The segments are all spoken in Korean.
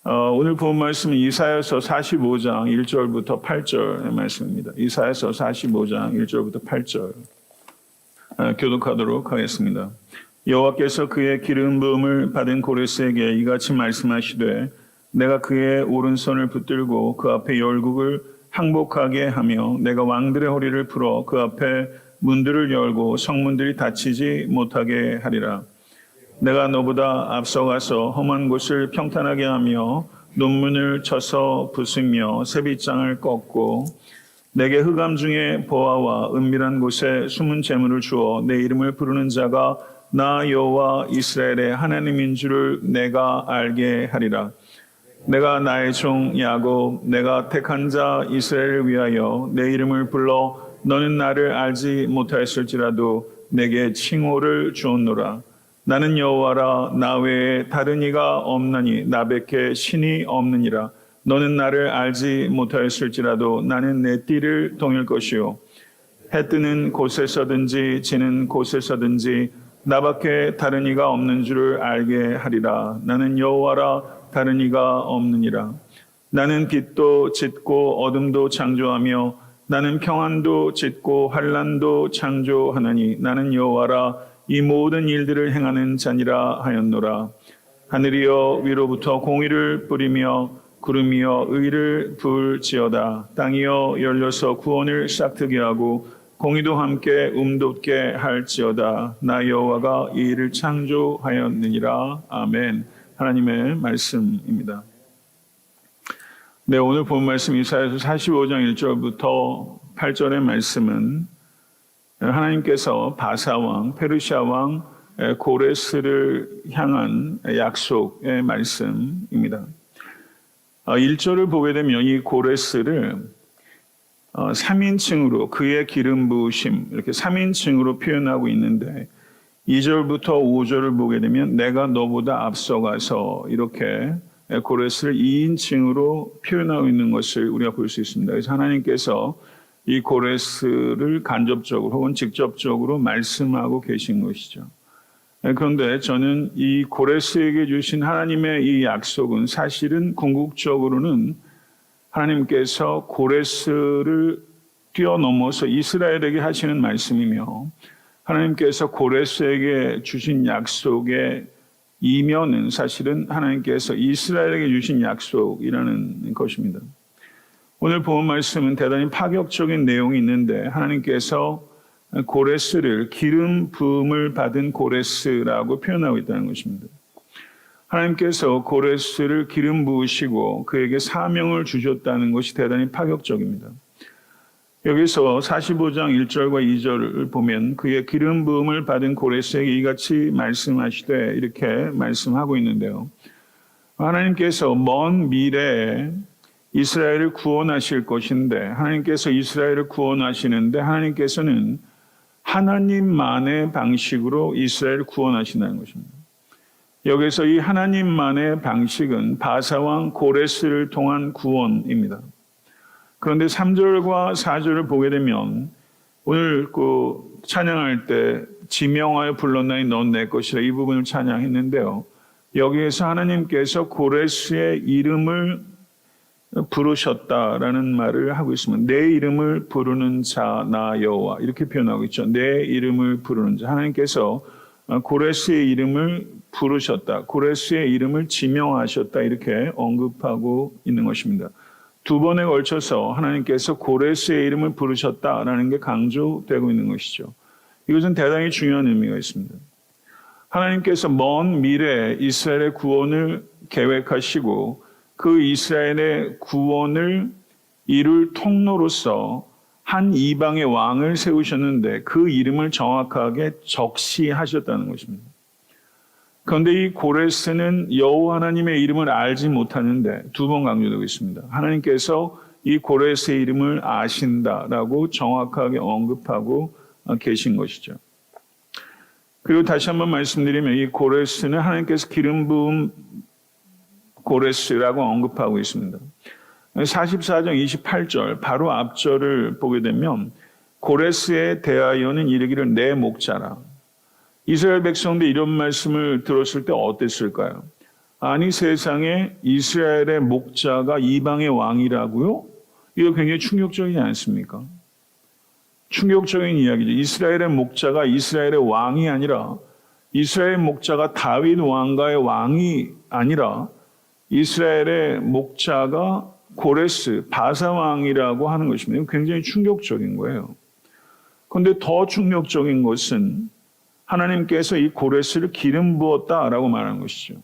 오늘 본 말씀은 이사야서 45장 1절부터 8절의 말씀입니다. 이사야서 45장 1절부터 8절 교독하도록 하겠습니다. 여호와께서 그의 기름 부음을 받은 고레스에게 이같이 말씀하시되 내가 그의 오른손을 붙들고 그 앞에 열국을 항복하게 하며 내가 왕들의 허리를 풀어 그 앞에 문들을 열고 성문들이 닫히지 못하게 하리라. 내가 너보다 앞서가서 험한 곳을 평탄하게 하며 논문을 쳐서 부수며 새빗장을 꺾고 내게 흑암 중에 보화와 은밀한 곳에 숨은 재물을 주어 내 이름을 부르는 자가 나 여호와 이스라엘의 하나님인 줄을 내가 알게 하리라. 내가 나의 종 야곱 내가 택한 자 이스라엘을 위하여 내 이름을 불러 너는 나를 알지 못하였을지라도 내게 칭호를 주었노라. 나는 여호와라 나 외에 다른 이가 없나니 나밖에 신이 없느니라. 너는 나를 알지 못하였을지라도 나는 내 띠를 동일 것이요 해 뜨는 곳에서든지 지는 곳에서든지 나밖에 다른 이가 없는 줄을 알게 하리라. 나는 여호와라 다른 이가 없느니라. 나는 빛도 짓고 어둠도 창조하며 나는 평안도 짓고 환난도 창조하나니 나는 여호와라 이 모든 일들을 행하는 자니라 하였노라. 하늘이여 위로부터 공의를 뿌리며 구름이여 의를 부을지어다. 땅이여 열려서 구원을 싹트게 하고 공의도 함께 돋게 할지어다. 나 여호와가 이 일을 창조하였느니라. 아멘. 하나님의 말씀입니다. 네, 오늘 본 말씀 이사야서 45장 1절부터 8절의 말씀은 하나님께서 바사왕, 페르시아왕 고레스를 향한 약속의 말씀입니다. 1절을 보게 되면 이 고레스를 3인칭으로 그의 기름 부으심 이렇게 3인칭으로 표현하고 있는데 2절부터 5절을 보게 되면 내가 너보다 앞서가서 이렇게 고레스를 2인칭으로 표현하고 있는 것을 우리가 볼 수 있습니다. 그래서 하나님께서 이 고레스를 간접적으로 혹은 직접적으로 말씀하고 계신 것이죠. 그런데 저는 이 고레스에게 주신 하나님의 이 약속은 사실은 궁극적으로는 하나님께서 고레스를 뛰어넘어서 이스라엘에게 하시는 말씀이며 하나님께서 고레스에게 주신 약속의 이면은 사실은 하나님께서 이스라엘에게 주신 약속이라는 것입니다. 오늘 본 말씀은 대단히 파격적인 내용이 있는데 하나님께서 고레스를 기름 부음을 받은 고레스라고 표현하고 있다는 것입니다. 하나님께서 고레스를 기름 부으시고 그에게 사명을 주셨다는 것이 대단히 파격적입니다. 여기서 45장 1절과 2절을 보면 그의 기름 부음을 받은 고레스에게 이같이 말씀하시되 이렇게 말씀하고 있는데요. 하나님께서 먼 미래에 이스라엘을 구원하실 것인데 하나님께서 이스라엘을 구원하시는데 하나님께서는 하나님만의 방식으로 이스라엘을 구원하신다는 것입니다. 여기서 이 하나님만의 방식은 바사왕 고레스를 통한 구원입니다. 그런데 3절과 4절을 보게 되면 오늘 찬양할 때 지명하여 불렀나니 넌 내 것이라 이 부분을 찬양했는데요. 여기에서 하나님께서 고레스의 이름을 부르셨다라는 말을 하고 있습니다. 내 이름을 부르는 자 나 여호와 이렇게 표현하고 있죠. 내 이름을 부르는 자 하나님께서 고레스의 이름을 부르셨다. 고레스의 이름을 지명하셨다 이렇게 언급하고 있는 것입니다. 두 번에 걸쳐서 하나님께서 고레스의 이름을 부르셨다라는 게 강조되고 있는 것이죠. 이것은 대단히 중요한 의미가 있습니다. 하나님께서 먼 미래에 이스라엘의 구원을 계획하시고 그 이스라엘의 구원을 이룰 통로로서 한 이방의 왕을 세우셨는데 그 이름을 정확하게 적시하셨다는 것입니다. 그런데 이 고레스는 여호와 하나님의 이름을 알지 못하는데 두 번 강조되고 있습니다. 하나님께서 이 고레스의 이름을 아신다라고 정확하게 언급하고 계신 것이죠. 그리고 다시 한번 말씀드리면 이 고레스는 하나님께서 기름 부음 고레스라고 언급하고 있습니다. 44장 28절 바로 앞절을 보게 되면 고레스에 대하여는 이르기를 내 목자라. 이스라엘 백성들 이런 말씀을 들었을 때 어땠을까요? 아니 세상에 이스라엘의 목자가 이방의 왕이라고요? 이거 굉장히 충격적이지 않습니까? 충격적인 이야기죠. 이스라엘의 목자가 이스라엘의 왕이 아니라 이스라엘 목자가 다윗 왕가의 왕이 아니라 이스라엘의 목자가 고레스 바사 왕이라고 하는 것입니다. 굉장히 충격적인 거예요. 그런데 더 충격적인 것은 하나님께서 이 고레스를 기름 부었다라고 말하는 것이죠.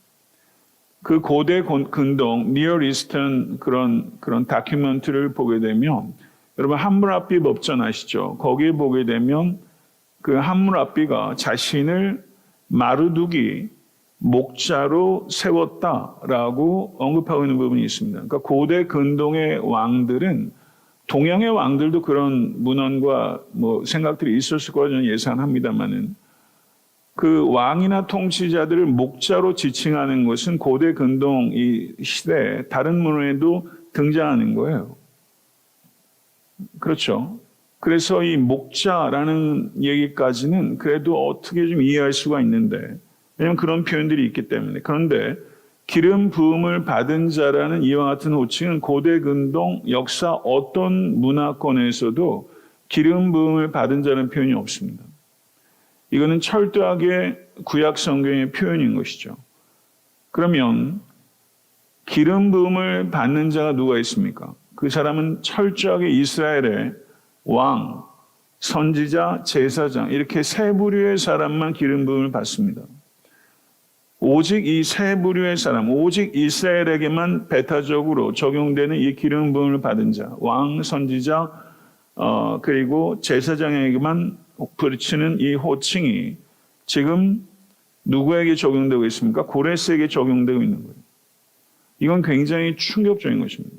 그 고대 근동 니어 이스턴 그런 다큐멘터리를 보게 되면 여러분 함므라비 법전 아시죠? 거기에 보게 되면 그 함므라비가 자신을 마르둑이 목자로 세웠다라고 언급하고 있는 부분이 있습니다. 그러니까 고대 근동의 왕들은 동양의 왕들도 그런 문헌과 생각들이 있었을 거라 저는 예상합니다만은 그 왕이나 통치자들을 목자로 지칭하는 것은 고대 근동 이 시대에 다른 문헌에도 등장하는 거예요. 그렇죠. 그래서 이 목자라는 얘기까지는 그래도 어떻게 좀 이해할 수가 있는데 왜냐하면 그런 표현들이 있기 때문에. 그런데 기름 부음을 받은 자라는 이와 같은 호칭은 고대 근동 역사 어떤 문화권에서도 기름 부음을 받은 자라는 표현이 없습니다. 이거는 철저하게 구약 성경의 표현인 것이죠. 그러면 기름 부음을 받는 자가 누가 있습니까? 그 사람은 철저하게 이스라엘의 왕, 선지자, 제사장 이렇게 세 부류의 사람만 기름 부음을 받습니다. 오직 이 세 부류의 사람, 오직 이스라엘에게만 배타적으로 적용되는 이 기름 부음을 받은 자, 왕, 선지자, 그리고 제사장에게만 붙이는 이 호칭이 지금 누구에게 적용되고 있습니까? 고레스에게 적용되고 있는 거예요. 이건 굉장히 충격적인 것입니다.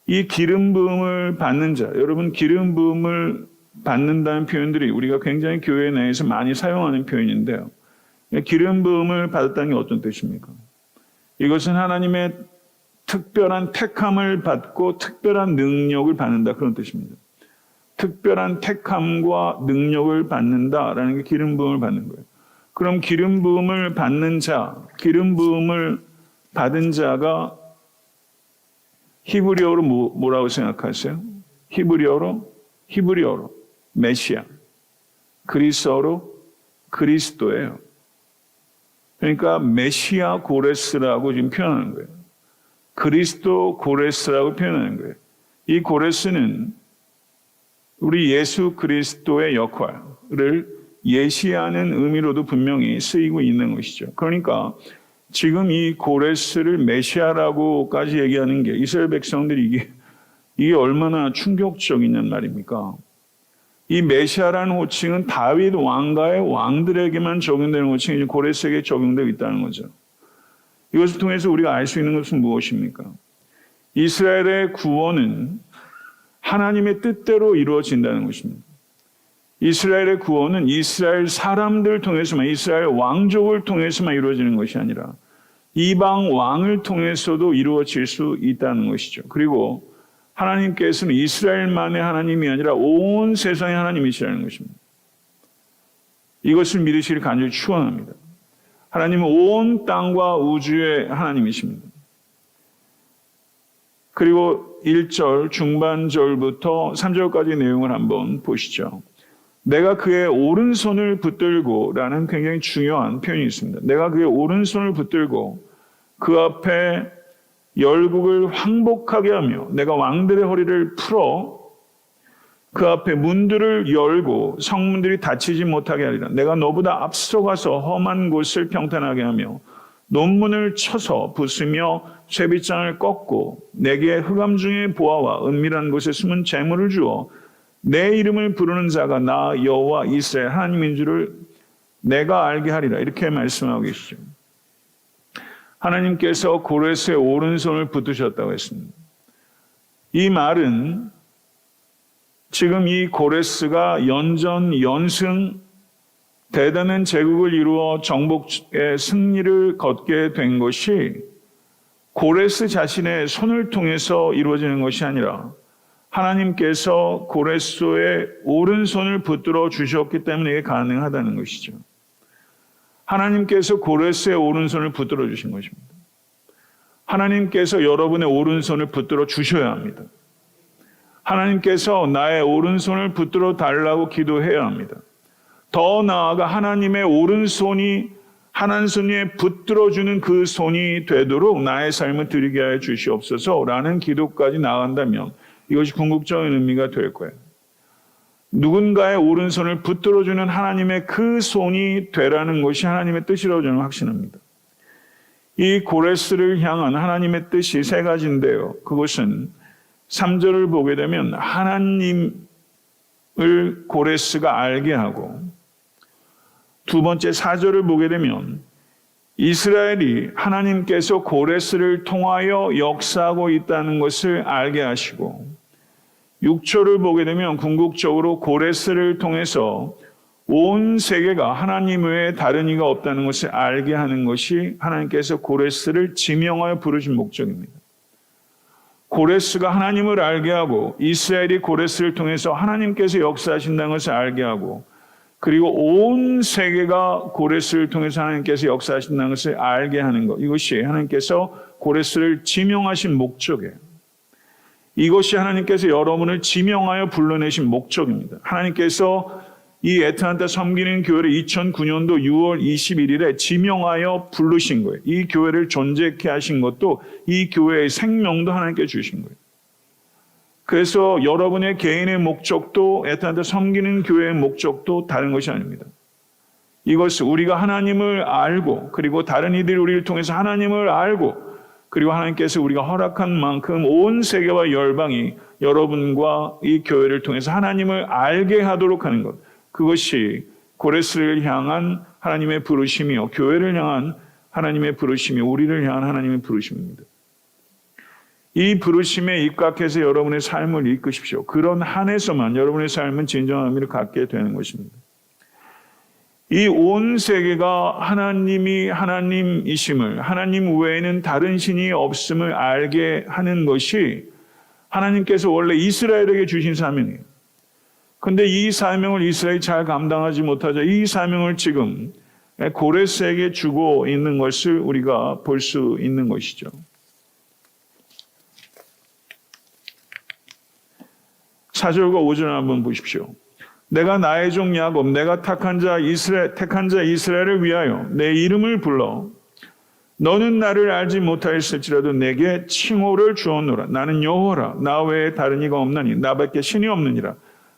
이 기름 부음을 받는 자, 여러분 기름 부음을 받는다는 표현들이 우리가 굉장히 교회 내에서 많이 사용하는 표현인데요. 기름 부음을 받았다는 게 어떤 뜻입니까? 이것은 하나님의 특별한 택함을 받고 특별한 능력을 받는다 그런 뜻입니다. 특별한 택함과 능력을 받는다라는 게 기름 부음을 받는 거예요. 그럼 기름 부음을 받는 자, 기름 부음을 받은 자가 히브리어로 뭐라고 생각하세요? 히브리어로 메시아, 그리스어로 그리스도예요. 그러니까 메시아 고레스라고 지금 표현하는 거예요. 그리스도 고레스라고 표현하는 거예요. 이 고레스는 우리 예수 그리스도의 역할을 예시하는 의미로도 분명히 쓰이고 있는 것이죠. 그러니까 지금 이 고레스를 메시아라고까지 얘기하는 게 이스라엘 백성들이 이게 얼마나 충격적이냐는 말입니까? 이 메시아라는 호칭은 다윗 왕가의 왕들에게만 적용되는 호칭이 고레스에게 적용되고 있다는 거죠. 이것을 통해서 우리가 알 수 있는 것은 무엇입니까? 이스라엘의 구원은 하나님의 뜻대로 이루어진다는 것입니다. 이스라엘의 구원은 이스라엘 사람들을 통해서만, 이스라엘 왕족을 통해서만 이루어지는 것이 아니라 이방 왕을 통해서도 이루어질 수 있다는 것이죠. 그리고 하나님께서는 이스라엘만의 하나님이 아니라 온 세상의 하나님이시라는 것입니다. 이것을 믿으시길 간절히 축원합니다. 하나님은 온 땅과 우주의 하나님이십니다. 그리고 1절 중반절부터 3절까지 내용을 한번 보시죠. 내가 그의 오른손을 붙들고 라는 굉장히 중요한 표현이 있습니다. 내가 그의 오른손을 붙들고 그 앞에 열국을 황복하게 하며 내가 왕들의 허리를 풀어 그 앞에 문들을 열고 성문들이 닫히지 못하게 하리라. 내가 너보다 앞서가서 험한 곳을 평탄하게 하며 논문을 쳐서 부수며 쇠빗장을 꺾고 내게 흑암 중에 보아와 은밀한 곳에 숨은 재물을 주어 내 이름을 부르는 자가 나 여호와 이스라엘 하나님인 줄을 내가 알게 하리라. 이렇게 말씀하고 계시죠. 하나님께서 고레스의 오른손을 붙드셨다고 했습니다. 이 말은 지금 이 고레스가 연전 연승 대단한 제국을 이루어 정복의 승리를 거두게 된 것이 고레스 자신의 손을 통해서 이루어지는 것이 아니라 하나님께서 고레스의 오른손을 붙들어 주셨기 때문에 이게 가능하다는 것이죠. 하나님께서 고레스의 오른손을 붙들어 주신 것입니다. 하나님께서 여러분의 오른손을 붙들어 주셔야 합니다. 하나님께서 나의 오른손을 붙들어 달라고 기도해야 합니다. 더 나아가 하나님의 오른손이 한 손에 붙들어주는 그 손이 되도록 나의 삶을 드리게 하여 주시옵소서라는 기도까지 나간다면 이것이 궁극적인 의미가 될 거예요. 누군가의 오른손을 붙들어주는 하나님의 그 손이 되라는 것이 하나님의 뜻이라고 저는 확신합니다. 이 고레스를 향한 하나님의 뜻이 세 가지인데요. 그것은 3절을 보게 되면 하나님을 고레스가 알게 하고, 두 번째 4절을 보게 되면 이스라엘이 하나님께서 고레스를 통하여 역사하고 있다는 것을 알게 하시고, 6절을 보게 되면 궁극적으로 고레스를 통해서 온 세계가 하나님 외에 다른 이가 없다는 것을 알게 하는 것이 하나님께서 고레스를 지명하여 부르신 목적입니다. 고레스가 하나님을 알게 하고 이스라엘이 고레스를 통해서 하나님께서 역사하신다는 것을 알게 하고, 그리고 온 세계가 고레스를 통해서 하나님께서 역사하신다는 것을 알게 하는 것, 이것이 하나님께서 고레스를 지명하신 목적이에요. 이것이 하나님께서 여러분을 지명하여 불러내신 목적입니다. 하나님께서 이 애틀랜타 섬기는 교회를 2009년도 6월 21일에 지명하여 부르신 거예요. 이 교회를 존재케 하신 것도 이 교회의 생명도 하나님께 주신 거예요. 그래서 여러분의 개인의 목적도 애틀랜타 섬기는 교회의 목적도 다른 것이 아닙니다. 이것은 우리가 하나님을 알고, 그리고 다른 이들이 우리를 통해서 하나님을 알고, 그리고 하나님께서 우리가 허락한 만큼 온 세계와 열방이 여러분과 이 교회를 통해서 하나님을 알게 하도록 하는 것, 그것이 고레스를 향한 하나님의 부르심이요, 교회를 향한 하나님의 부르심이, 우리를 향한 하나님의 부르심입니다. 이 부르심에 입각해서 여러분의 삶을 이끄십시오. 그런 한에서만 여러분의 삶은 진정한 의미를 갖게 되는 것입니다. 이 온 세계가 하나님이 하나님이심을, 하나님 외에는 다른 신이 없음을 알게 하는 것이 하나님께서 원래 이스라엘에게 주신 사명이에요. 그런데 이 사명을 이스라엘이 잘 감당하지 못하자 이 사명을 지금 고레스에게 주고 있는 것을 우리가 볼 수 있는 것이죠. 4절과 5절 한번 보십시오. 내가 나의 종 야곱, 내가 택한 자 이스라엘을 위하여 내 이름을 불러 너는 나를 알지 못하였을지라도 내게 칭호를 주었노라. 나는 여호와라. 나 외에 다른 이가 없나니 나밖에 신이 없느니라.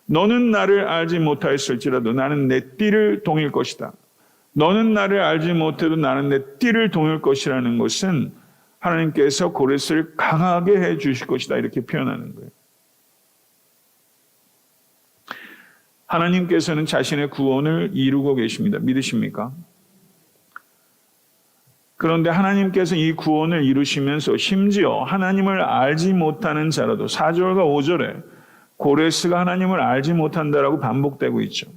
너는 나를 알지 못하였을지라도 나는 내 띠를 동일 것이다. 너는 나를 알지 못해도 나는 내 띠를 동일 것이라는 것은 하나님께서 고레스를 강하게 해 주실 것이다, 이렇게 표현하는 거예요. 하나님께서는 자신의 구원을 이루고 계십니다. 믿으십니까? 그런데 하나님께서 이 구원을 이루시면서 심지어 하나님을 알지 못하는 자라도 4절과 5절에 고레스가 하나님을 알지 못한다라고 반복되고 있죠.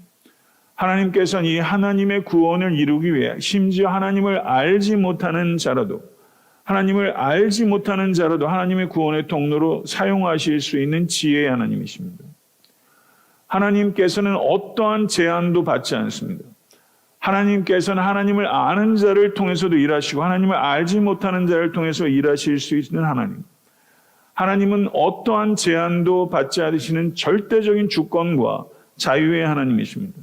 하나님께서는 이 하나님의 구원을 이루기 위해 심지어 하나님을 알지 못하는 자라도 하나님의 구원의 통로로 사용하실 수 있는 지혜의 하나님이십니다. 하나님께서는 어떠한 제한도 받지 않습니다. 하나님께서는 하나님을 아는 자를 통해서도 일하시고 하나님을 알지 못하는 자를 통해서 일하실 수 있는 하나님. 하나님은 어떠한 제한도 받지 않으시는 절대적인 주권과 자유의 하나님이십니다.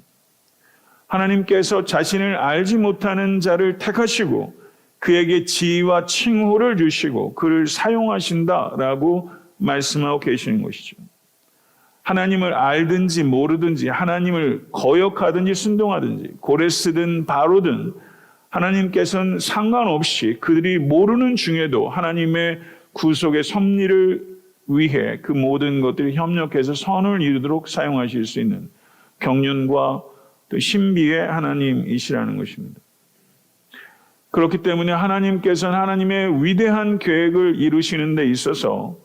하나님께서 자신을 알지 못하는 자를 택하시고 그에게 지위와 칭호를 주시고 그를 사용하신다라고 말씀하고 계시는 것이죠. 하나님을 알든지 모르든지, 하나님을 거역하든지 순종하든지, 고레스든 바로든 하나님께서는 상관없이 그들이 모르는 중에도 하나님의 구속의 섭리를 위해 그 모든 것들이 협력해서 선을 이루도록 사용하실 수 있는 경륜과 또 신비의 하나님이시라는 것입니다. 그렇기 때문에 하나님께서는 하나님의 위대한 계획을 이루시는 데 있어서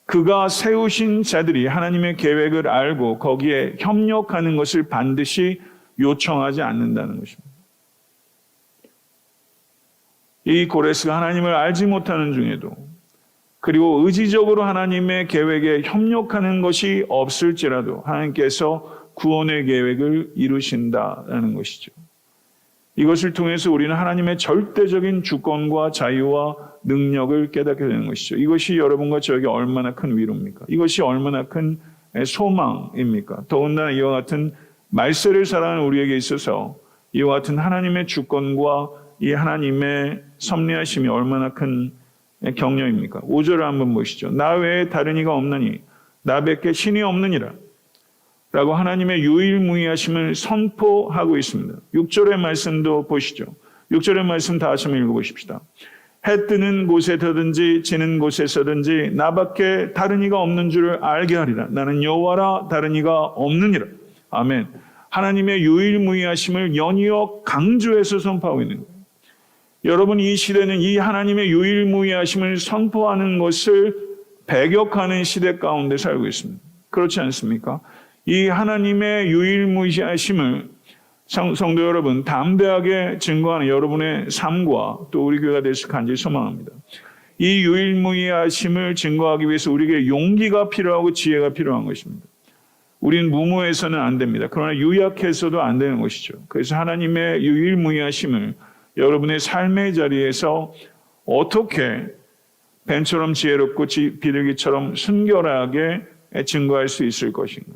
그가 세우신 자들이 하나님의 계획을 알고 거기에 협력하는 것을 반드시 요청하지 않는다는 것입니다. 이 고레스가 하나님을 알지 못하는 중에도, 그리고 의지적으로 하나님의 계획에 협력하는 것이 없을지라도 하나님께서 구원의 계획을 이루신다라는 것이죠. 이것을 통해서 우리는 하나님의 절대적인 주권과 자유와 능력을 깨닫게 되는 것이죠. 이것이 여러분과 저에게 얼마나 큰 위로입니까? 이것이 얼마나 큰 소망입니까? 더군다나 이와 같은 말세를 살아가는 우리에게 있어서 이와 같은 하나님의 주권과 이 하나님의 섭리하심이 얼마나 큰 격려입니까? 5절을 한번 보시죠. 나 외에 다른 이가 없나니 나 밖에 신이 없느니라 라고 하나님의 유일무이하심을 선포하고 있습니다. 6절의 말씀도 보시죠. 6절의 말씀 다 같이 한번 읽어보십시다. 해 뜨는 곳에서든지 지는 곳에서든지 나밖에 다른 이가 없는 줄을 알게 하리라. 나는 여호와라 다른 이가 없느니라. 아멘. 하나님의 유일무이하심을 연이어 강조해서 선포하고 있는 거예요. 여러분, 이 시대는 이 하나님의 유일무이하심을 선포하는 것을 배격하는 시대 가운데 살고 있습니다. 그렇지 않습니까? 이 하나님의 유일무이하심을 성도 여러분 담대하게 증거하는 여러분의 삶과 또 우리 교회가 될 수 간절히 소망합니다. 이 유일무이하심을 증거하기 위해서 우리에게 용기가 필요하고 지혜가 필요한 것입니다. 우리는 무모해서는 안 됩니다. 그러나 유약해서도 안 되는 것이죠. 그래서 하나님의 유일무이하심을 여러분의 삶의 자리에서 어떻게 뱀처럼 지혜롭고 비둘기처럼 순결하게 증거할 수 있을 것인가.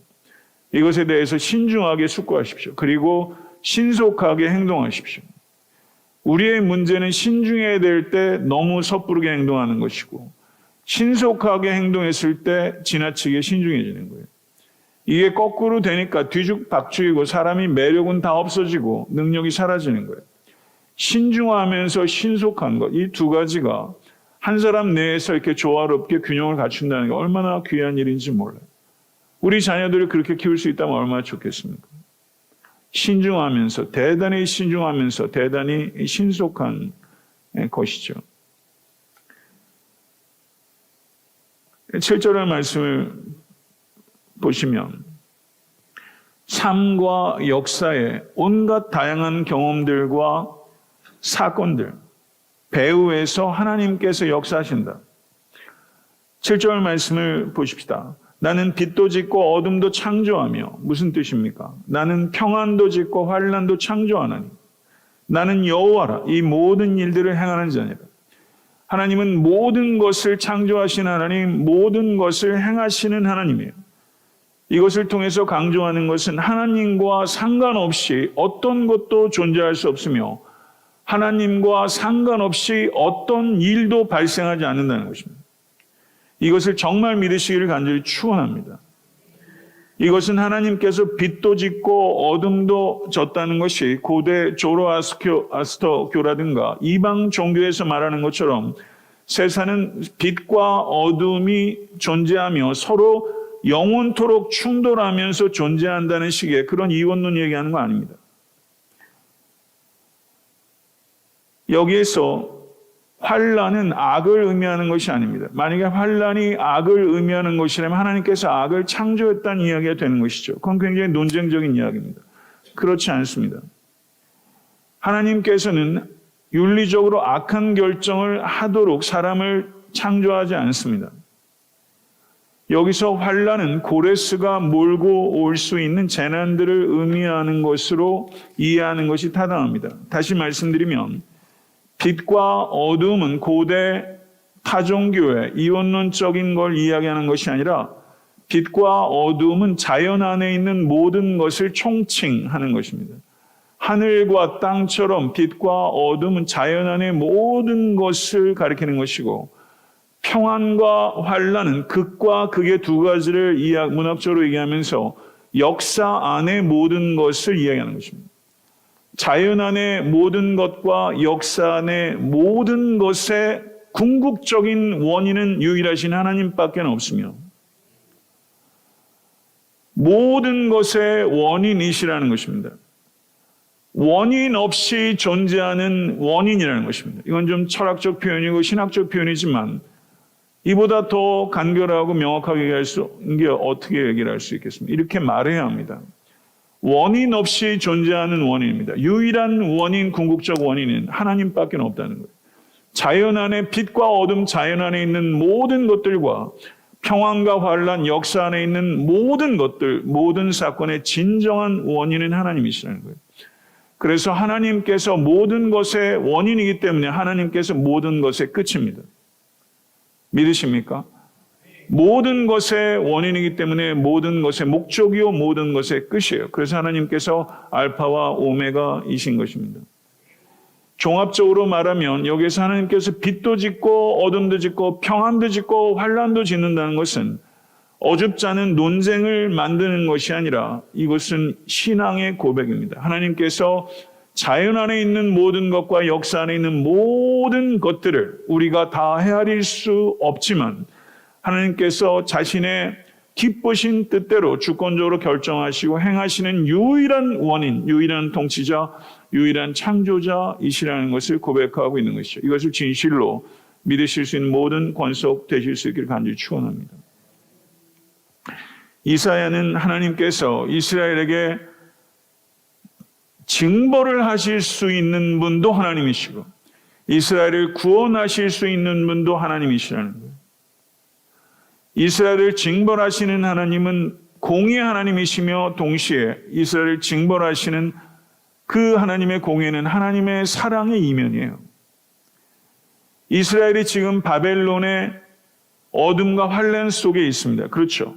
이것에 대해서 신중하게 숙고하십시오. 그리고 신속하게 행동하십시오. 우리의 문제는 신중해야 될 때 너무 섣부르게 행동하는 것이고 신속하게 행동했을 때 지나치게 신중해지는 거예요. 이게 거꾸로 되니까 뒤죽박죽이고 사람이 매력은 다 없어지고 능력이 사라지는 거예요. 신중하면서 신속한 것, 이 두 가지가 한 사람 내에서 이렇게 조화롭게 균형을 갖춘다는 게 얼마나 귀한 일인지 몰라요. 우리 자녀들을 그렇게 키울 수 있다면 얼마나 좋겠습니까? 신중하면서, 대단히 신중하면서 대단히 신속한 것이죠. 7절의 말씀을 보시면 삶과 역사의 온갖 다양한 경험들과 사건들, 배후에서 하나님께서 역사하신다. 7절 말씀을 보십시다. 나는 빛도 짓고 어둠도 창조하며, 무슨 뜻입니까? 나는 평안도 짓고 환난도 창조하나니 나는 여호와라. 이 모든 일들을 행하는 자니라. 하나님은 모든 것을 창조하신 하나님, 모든 것을 행하시는 하나님이에요. 이것을 통해서 강조하는 것은 하나님과 상관없이 어떤 것도 존재할 수 없으며 하나님과 상관없이 어떤 일도 발생하지 않는다는 것입니다. 이것을 정말 믿으시기를 간절히 축원합니다. 이것은 하나님께서 빛도 짓고 어둠도 졌다는 것이 고대 조로아스터교라든가 이방 종교에서 말하는 것처럼 세상은 빛과 어둠이 존재하며 서로 영원토록 충돌하면서 존재한다는 식의 그런 이원론 얘기하는 거 아닙니다. 여기에서 환난은 악을 의미하는 것이 아닙니다. 만약에 환난이 악을 의미하는 것이라면 하나님께서 악을 창조했다는 이야기가 되는 것이죠. 그건 굉장히 논쟁적인 이야기입니다. 그렇지 않습니다. 하나님께서는 윤리적으로 악한 결정을 하도록 사람을 창조하지 않습니다. 여기서 환난은 고레스가 몰고 올 수 있는 재난들을 의미하는 것으로 이해하는 것이 타당합니다. 다시 말씀드리면 빛과 어둠은 고대 타종교의 이원론적인 걸 이야기하는 것이 아니라 빛과 어둠은 자연 안에 있는 모든 것을 총칭하는 것입니다. 하늘과 땅처럼 빛과 어둠은 자연 안의 모든 것을 가리키는 것이고 평안과 환난은 극과 극의 두 가지를 문학적으로 얘기하면서 역사 안의 모든 것을 이야기하는 것입니다. 자연 안의 모든 것과 역사 안의 모든 것의 궁극적인 원인은 유일하신 하나님밖에 없으며 모든 것의 원인이시라는 것입니다. 원인 없이 존재하는 원인이라는 것입니다. 이건 좀 철학적 표현이고 신학적 표현이지만 이보다 더 간결하고 명확하게 얘기할 수 있는 게 어떻게 얘기를 할 수 있겠습니까? 이렇게 말해야 합니다. 원인 없이 존재하는 원인입니다. 유일한 원인, 궁극적 원인은 하나님밖에 없다는 거예요. 자연 안에 빛과 어둠, 자연 안에 있는 모든 것들과 평안과 환난, 역사 안에 있는 모든 것들, 모든 사건의 진정한 원인은 하나님이시라는 거예요. 그래서 하나님께서 모든 것의 원인이기 때문에 하나님께서 모든 것의 끝입니다. 믿으십니까? 모든 것의 원인이기 때문에 모든 것의 목적이요 모든 것의 끝이에요. 그래서 하나님께서 알파와 오메가이신 것입니다. 종합적으로 말하면 여기서 하나님께서 빛도 짓고 어둠도 짓고 평안도 짓고 환란도 짓는다는 것은 어줍지 않은 논쟁을 만드는 것이 아니라 이것은 신앙의 고백입니다. 하나님께서 자연 안에 있는 모든 것과 역사 안에 있는 모든 것들을 우리가 다 헤아릴 수 없지만 하나님께서 자신의 기쁘신 뜻대로 주권적으로 결정하시고 행하시는 유일한 원인, 유일한 통치자, 유일한 창조자이시라는 것을 고백하고 있는 것이죠. 이것을 진실로 믿으실 수 있는 모든 권속 되실 수 있기를 간절히 축원합니다. 이사야는 하나님께서 이스라엘에게 징벌을 하실 수 있는 분도 하나님이시고 이스라엘을 구원하실 수 있는 분도 하나님이시라는 거예요. 이스라엘을 징벌하시는 하나님은 공의의 하나님이시며 동시에 이스라엘을 징벌하시는 그 하나님의 공의는 하나님의 사랑의 이면이에요. 이스라엘이 지금 바벨론의 어둠과 환란 속에 있습니다. 그렇죠.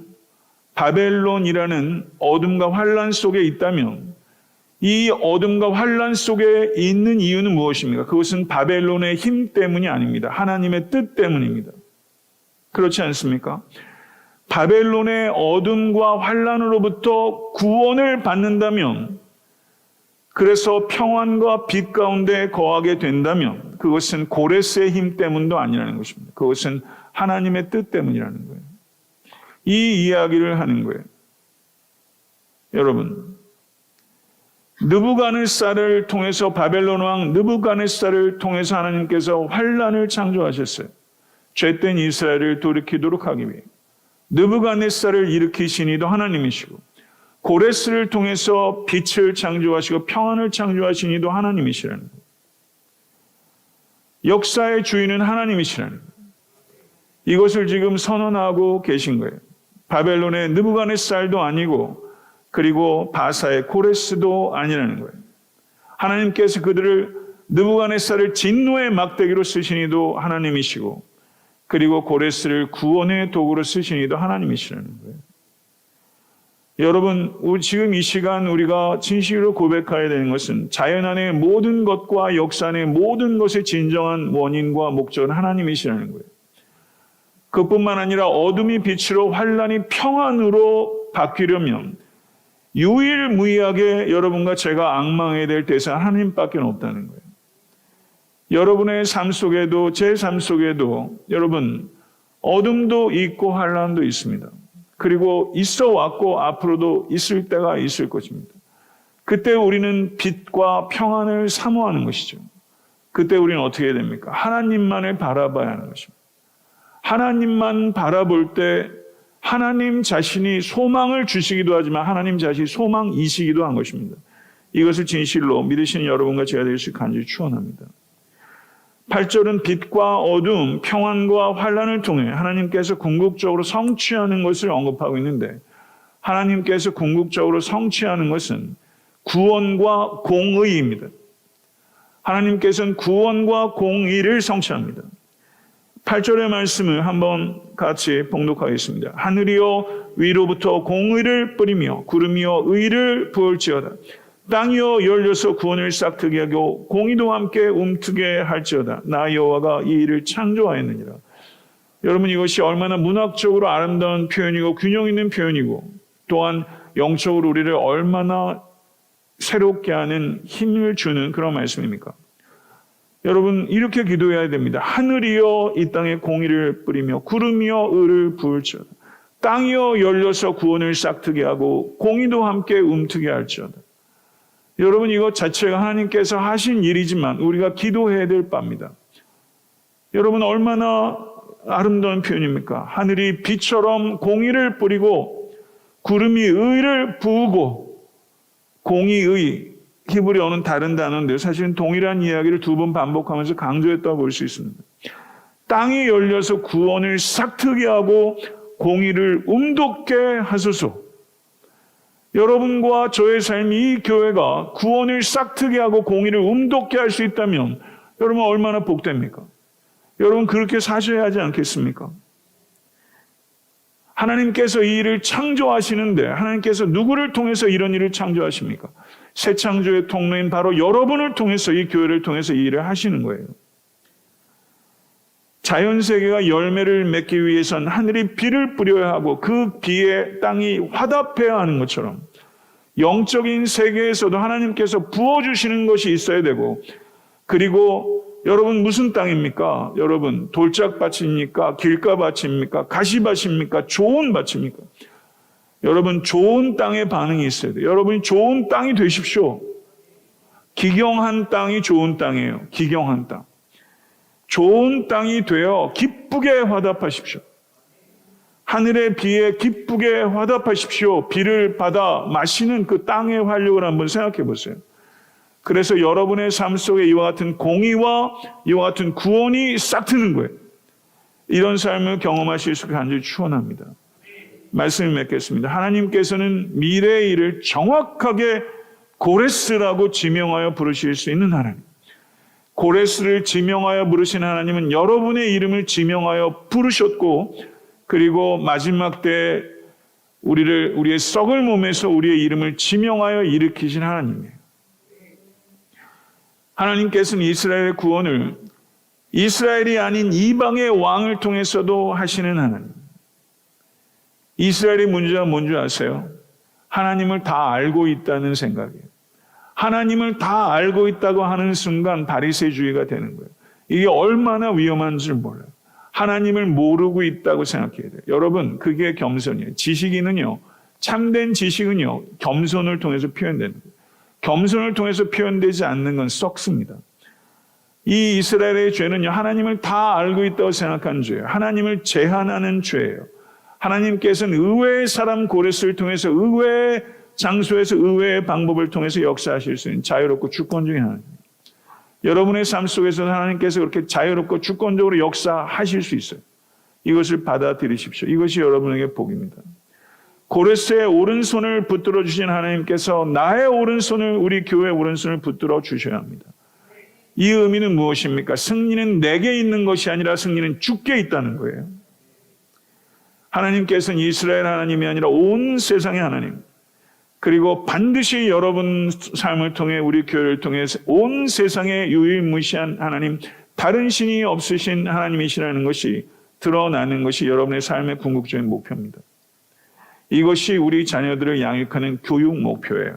바벨론이라는 어둠과 환란 속에 있다면 이 어둠과 환란 속에 있는 이유는 무엇입니까? 그것은 바벨론의 힘 때문이 아닙니다. 하나님의 뜻 때문입니다. 그렇지 않습니까? 바벨론의 어둠과 환란으로부터 구원을 받는다면, 그래서 평안과 빛 가운데 거하게 된다면 그것은 고레스의 힘 때문도 아니라는 것입니다. 그것은 하나님의 뜻 때문이라는 거예요. 이 이야기를 하는 거예요. 여러분, 느부갓네살을 통해서 바벨론 왕 느부갓네살을 통해서 하나님께서 환란을 창조하셨어요. 죄된 이스라엘을 돌이키도록 하기 위해. 느부갓네살을 일으키신 이도 하나님이시고 고레스를 통해서 빛을 창조하시고 평안을 창조하신 이도 하나님이시라는 거예요. 역사의 주인은 하나님이시라는 거예요. 이것을 지금 선언하고 계신 거예요. 바벨론의 느부갓네살도 아니고 그리고 바사의 고레스도 아니라는 거예요. 하나님께서 그들을 느부갓네살을 진노의 막대기로 쓰신 이도 하나님이시고 그리고 고레스를 구원의 도구로 쓰신 이도 하나님이시라는 거예요. 여러분, 지금 이 시간 우리가 진실로 고백해야 되는 것은 자연 안의 모든 것과 역사 안의 모든 것의 진정한 원인과 목적은 하나님이시라는 거예요. 그뿐만 아니라 어둠이 빛으로 환란이 평안으로 바뀌려면 유일무이하게 여러분과 제가 앙망해야 될 대상은 하나님밖에 없다는 거예요. 여러분의 삶 속에도 제 삶 속에도 여러분 어둠도 있고 환란도 있습니다. 그리고 있어 왔고 앞으로도 있을 때가 있을 것입니다. 그때 우리는 빛과 평안을 사모하는 것이죠. 그때 우리는 어떻게 해야 됩니까? 하나님만을 바라봐야 하는 것입니다. 하나님만 바라볼 때 하나님 자신이 소망을 주시기도 하지만 하나님 자신이 소망이시기도 한 것입니다. 이것을 진실로 믿으시는 여러분과 제가 될 수 간절히 축원합니다. 8절은 빛과 어둠, 평안과 환란을 통해 하나님께서 궁극적으로 성취하는 것을 언급하고 있는데 하나님께서 궁극적으로 성취하는 것은 구원과 공의입니다. 하나님께서는 구원과 공의를 성취합니다. 8절의 말씀을 한번 같이 봉독하겠습니다. 하늘이여 위로부터 공의를 뿌리며 구름이여 의를 부을지어다. 땅이여 열려서 구원을 싹트게 하고 공의도 함께 움트게 할지어다. 나 여호와가 이 일을 창조하였느니라. 여러분, 이것이 얼마나 문학적으로 아름다운 표현이고 균형 있는 표현이고 또한 영적으로 우리를 얼마나 새롭게 하는 힘을 주는 그런 말씀입니까? 여러분, 이렇게 기도해야 됩니다. 하늘이여 이 땅에 공의를 뿌리며 구름이여 의를 부을지어다. 땅이여 열려서 구원을 싹트게 하고 공의도 함께 움트게 할지어다. 여러분, 이것 자체가 하나님께서 하신 일이지만 우리가 기도해야 될 바입니다. 여러분, 얼마나 아름다운 표현입니까? 하늘이 빛처럼 공의를 뿌리고 구름이 의를 부으고 공의의 히브리어는 다른 단어인데 사실은 동일한 이야기를 두 번 반복하면서 강조했다고 볼 수 있습니다. 땅이 열려서 구원을 싹트게 하고 공의를 움돋게 하소서. 여러분과 저의 삶이 이 교회가 구원을 싹트게 하고 공의를 음돋게 할 수 있다면 여러분 얼마나 복됩니까? 여러분 그렇게 사셔야 하지 않겠습니까? 하나님께서 이 일을 창조하시는데 하나님께서 누구를 통해서 이런 일을 창조하십니까? 새 창조의 통로인 바로 여러분을 통해서 이 교회를 통해서 이 일을 하시는 거예요. 자연세계가 열매를 맺기 위해선 하늘이 비를 뿌려야 하고 그 비에 땅이 화답해야 하는 것처럼 영적인 세계에서도 하나님께서 부어주시는 것이 있어야 되고, 그리고 여러분 무슨 땅입니까? 여러분 돌짝밭입니까? 길가밭입니까? 가시밭입니까? 좋은 밭입니까? 여러분 좋은 땅에 반응이 있어야 돼요. 여러분이 좋은 땅이 되십시오. 기경한 땅이 좋은 땅이에요. 기경한 땅. 좋은 땅이 되어 기쁘게 화답하십시오. 하늘의 비에 기쁘게 화답하십시오. 비를 받아 마시는 그 땅의 활력을 한번 생각해 보세요. 그래서 여러분의 삶 속에 이와 같은 공의와 이와 같은 구원이 싹 트는 거예요. 이런 삶을 경험하실 수 있게 간절히 축원합니다. 말씀을 맺겠습니다. 하나님께서는 미래의 일을 정확하게 고레스라고 지명하여 부르실 수 있는 하나님. 고레스를 지명하여 부르신 하나님은 여러분의 이름을 지명하여 부르셨고, 그리고 마지막 때 우리의 썩을 몸에서 우리의 이름을 지명하여 일으키신 하나님이에요. 하나님께서는 이스라엘의 구원을 이스라엘이 아닌 이방의 왕을 통해서도 하시는 하나님. 이스라엘의 문제가 뭔지 아세요? 하나님을 다 알고 있다는 생각이에요. 하나님을 다 알고 있다고 하는 순간 바리새주의가 되는 거예요. 이게 얼마나 위험한 줄 몰라요. 하나님을 모르고 있다고 생각해야 돼요. 여러분, 그게 겸손이에요. 지식인은요, 참된 지식은요, 겸손을 통해서 표현되는 거예요. 겸손을 통해서 표현되지 않는 건 썩습니다. 이 이스라엘의 죄는요, 하나님을 다 알고 있다고 생각한 죄예요. 하나님을 제한하는 죄예요. 하나님께서는 의외의 사람 고레스를 통해서 의외의 장소에서 의외의 방법을 통해서 역사하실 수 있는 자유롭고 주권적인 하나님. 여러분의 삶 속에서 하나님께서 그렇게 자유롭고 주권적으로 역사하실 수 있어요. 이것을 받아들이십시오. 이것이 여러분에게 복입니다. 고레스의 오른손을 붙들어 주신 하나님께서 나의 오른손을, 우리 교회의 오른손을 붙들어 주셔야 합니다. 이 의미는 무엇입니까? 승리는 내게 있는 것이 아니라 승리는 주께 있다는 거예요. 하나님께서는 이스라엘 하나님이 아니라 온 세상의 하나님, 그리고 반드시 여러분 삶을 통해 우리 교회를 통해 온 세상의 유일무이한 하나님, 다른 신이 없으신 하나님이시라는 것이 드러나는 것이 여러분의 삶의 궁극적인 목표입니다. 이것이 우리 자녀들을 양육하는 교육 목표예요.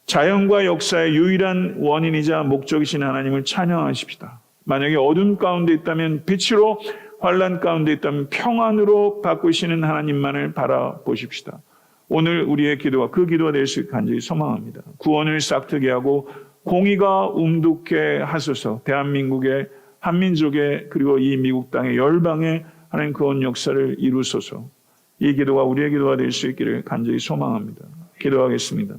자연과 역사의 유일한 원인이자 목적이신 하나님을 찬양하십시다. 만약에 어둠 가운데 있다면 빛으로, 환난 가운데 있다면 평안으로 바꾸시는 하나님만을 바라보십시다. 오늘 우리의 기도가 그 기도가 될 수 있게 간절히 소망합니다. 구원을 싹트게 하고 공의가 움돋게 하소서. 대한민국의, 한민족의, 그리고 이 미국 땅의 열방의 하나님 구원 역사를 이루소서. 이 기도가 우리의 기도가 될 수 있기를 간절히 소망합니다. 기도하겠습니다.